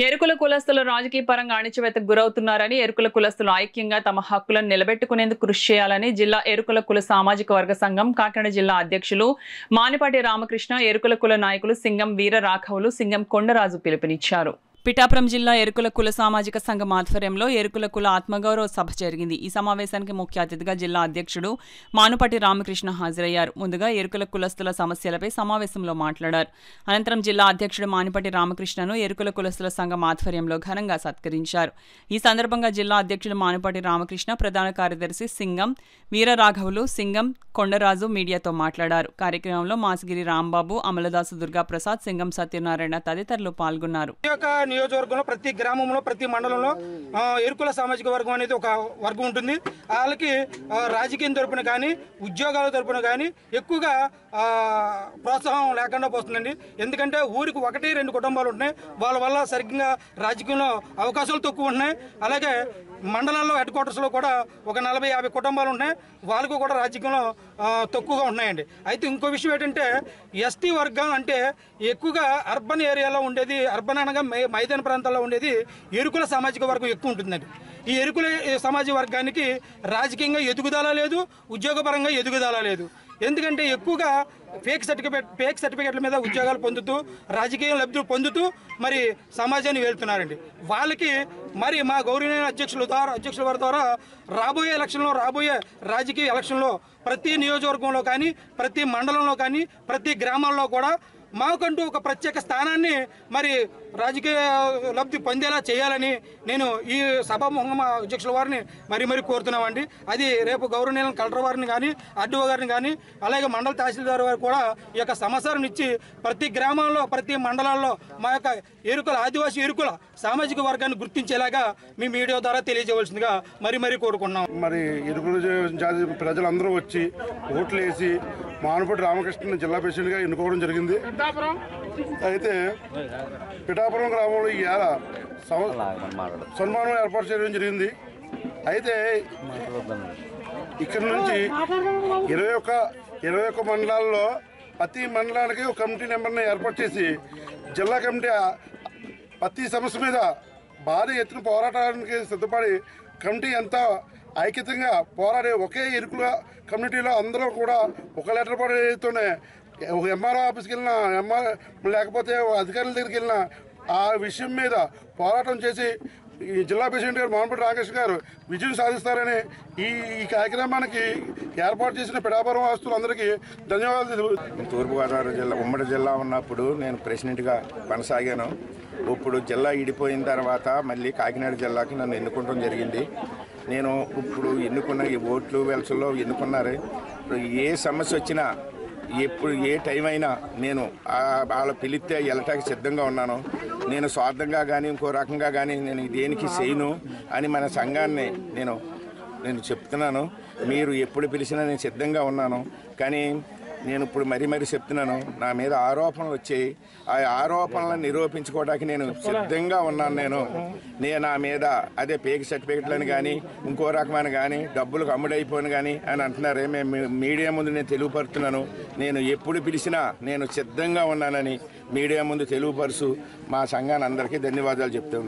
ఎరుకుల కులస్తులు రాజకీయ పరంగా అణిచివేతకు గురవుతున్నారని, ఎరుకుల కులస్తులు ఐక్యంగా తమ హక్కులను నిలబెట్టుకునేందుకు కృషి చేయాలని జిల్లా ఎరుకుల కుల సామాజిక వర్గ సంఘం కాకినాడ జిల్లా అధ్యక్షులు మానిపాటి రామకృష్ణ, ఎరుకుల కుల నాయకులు సింగం వీర రాఘవులు, సింగం కొండరాజు పిలుపునిచ్చారు. పిఠాపురం జిల్లా ఎరుకుల కుల సామాజిక సంఘం ఆధ్వర్యంలో ఎరుకుల కుల ఆత్మగౌరవ సభ జరిగింది. ఈ సమావేశానికి ముఖ్య అతిథిగా జిల్లా అధ్యక్షుడు మానుపాటి రామకృష్ణ హాజరయ్యారు. ముందుగా ఎరుకుల కులస్తుల సమస్యలపై సమావేశంలో మాట్లాడారు. అనంతరం జిల్లా అధ్యక్షుడు మానిపాటి రామకృష్ణను ఎరుకుల కులస్తుల సంఘం ఆధ్వర్యంలో ఘనంగా సత్కరించారు. ఈ సందర్భంగా జిల్లా అధ్యక్షుడు మానిపాటి రామకృష్ణ, ప్రధాన కార్యదర్శి సింగం వీర రాఘవులు, సింగం కొండరాజు మీడియాతో మాట్లాడారు. కార్యక్రమంలో మాసిగిరి రాంబాబు, అమలదాసు దుర్గాప్రసాద్, సింగం సత్యనారాయణ తదితరులు పాల్గొన్నారు. నియోజకవర్గంలో ప్రతి గ్రామంలో ప్రతి మండలంలో ఎరుకుల సామాజిక వర్గం అనేది ఒక వర్గం ఉంటుంది. వాళ్ళకి రాజకీయం తరపున కానీ ఉద్యోగాల తరపున కానీ ఎక్కువగా ప్రోత్సాహం లేకుండా పోతుందండి. ఎందుకంటే ఊరికి 1-2 కుటుంబాలు ఉంటున్నాయి. వాళ్ళ వల్ల సరిగ్గా రాజకీయంలో అవకాశాలు తక్కువ ఉంటున్నాయి. అలాగే మండలాల్లో హెడ్ క్వార్టర్స్లో కూడా ఒక 40-50 కుటుంబాలు ఉన్నాయి. వాళ్ళకు కూడా రాజకీయంలో తక్కువగా ఉన్నాయండి. అయితే ఇంకో విషయం ఏంటంటే ఎస్టీ వర్గం అంటే ఎక్కువగా అర్బన్ ఏరియాలో ఉండేది, అర్బన్ అనగా మైదాన ప్రాంతాల్లో ఉండేది ఎరుకుల సామాజిక వర్గం ఎక్కువ ఉంటుందండి. ఈ ఎరుకుల సామాజిక వర్గానికి రాజకీయంగా ఎదుగుదల లేదు, ఉద్యోగపరంగా ఎదుగుదల లేదు. ఎందుకంటే ఎక్కువగా ఫేక్ సర్టిఫికెట్ల మీద ఉద్యోగాలు పొందుతూ రాజకీయ లబ్ధులు పొందుతూ మరి సమాజాన్ని వెళ్తున్నారండి. వాళ్ళకి మరి మా గౌరవనీయ అధ్యక్షుల వారి ద్వారా రాబోయే రాజకీయ ఎలక్షన్లో ప్రతి నియోజకవర్గంలో కానీ ప్రతి మండలంలో కానీ ప్రతి గ్రామాల్లో కూడా మాకంటూ ఒక ప్రత్యేక స్థానాన్ని మరి రాజకీయ లబ్ధి పొందేలా చేయాలని నేను ఈ సభాముఖంగా అధ్యక్షుల వారిని మరీ కోరుతున్నామండి. అది రేపు గౌరవనీయుల కలెక్టర్ వారిని కానీ ఆర్డీఓ గారిని కానీ అలాగే మండల తహసీల్దార్ వారు కూడా ఈ యొక్క సమాచారం ఇచ్చి ప్రతి గ్రామాల్లో ప్రతి మండలాల్లో మా యొక్క ఆదివాసీ ఎరుకుల సామాజిక వర్గాన్ని గుర్తించేలాగా మీ మీడియా ద్వారా తెలియజేయవలసిందిగా మరీ కోరుకున్నాం. మరి ఎరుకుల జాతి ప్రజలందరూ వచ్చి ఓట్లు వేసి మానుపాటి రామకృష్ణ జిల్లా ప్రెసిడెంట్గా ఎన్నుకోవడం జరిగింది. అయితే పిఠాపురం గ్రామంలో ఈవేళ సన్మానం ఏర్పాటు చేయడం జరిగింది. అయితే ఇక్కడ నుంచి 21 మండలాల్లో ప్రతి మండలానికి ఒక కమిటీ నెంబర్ని ఏర్పాటు చేసి జిల్లా కమిటీ ప్రతి సమస్య మీద భారీ ఎత్తున పోరాటానికి సిద్ధపడి కమిటీ ఎంత ఐక్యతంగా పోరాడే ఒకే ఎరుకుల కమ్యూనిటీలో అందరూ కూడా ఒక లెటర్ పడితోనే ఒక ఎంఆర్ఓ ఆఫీస్కి వెళ్ళినా లేకపోతే అధికారుల దగ్గరికి వెళ్ళినా ఆ విషయం మీద పోరాటం చేసి ఈ జిల్లా ప్రెసిడెంట్ గారు మానిపాటి రామకృష్ణ గారు విజయం సాధిస్తారని ఈ కార్యక్రమానికి ఏర్పాటు చేసిన పిఠాపురం వాసులందరికీ ధన్యవాదాలు. తూర్పుగోదావరి జిల్లా ఉమ్మడి జిల్లా ఉన్నప్పుడు నేను ప్రెసిడెంట్గా కొనసాగాను. ఇప్పుడు జిల్లా ఇడిపోయిన తర్వాత మళ్ళీ కాకినాడ జిల్లాకి నన్ను ఎన్నుకోవడం జరిగింది. నేను ఇప్పుడు ఎన్నుకున్న ఈ ఓట్లు వెల్సల్లో ఎన్నుకున్నారు. ఏ సమస్య వచ్చినా ఎప్పుడు ఏ టైం అయినా నేను వాళ్ళ పిలిస్తే వెళ్ళటానికి సిద్ధంగా ఉన్నాను. నేను స్వార్థంగా కానీ ఇంకో రకంగా కానీ నేను దేనికి చేయను అని మన సంఘాన్ని నేను చెప్తున్నాను. మీరు ఎప్పుడు పిలిచినా నేను సిద్ధంగా ఉన్నాను. కానీ నేను ఇప్పుడు మరీ చెప్తున్నాను, నా మీద ఆరోపణలు వచ్చాయి. ఆ ఆరోపణలను నిరూపించుకోవడానికి నేను సిద్ధంగా ఉన్నాను. నేను నా మీద అదే పేక్ సర్టిఫికెట్లను కానీ ఇంకో రకమైన కానీ డబ్బులకు అమ్ముడైపోయిన కానీ అని అంటున్నారే. మేము మీడియా ముందు నేను తెలియపరుస్తున్నాను. నేను ఎప్పుడు పిలిచినా నేను సిద్ధంగా ఉన్నానని మీడియా ముందు తెలియపరుచు మా సంఘాన్ని అందరికీ ధన్యవాదాలు చెప్తాను.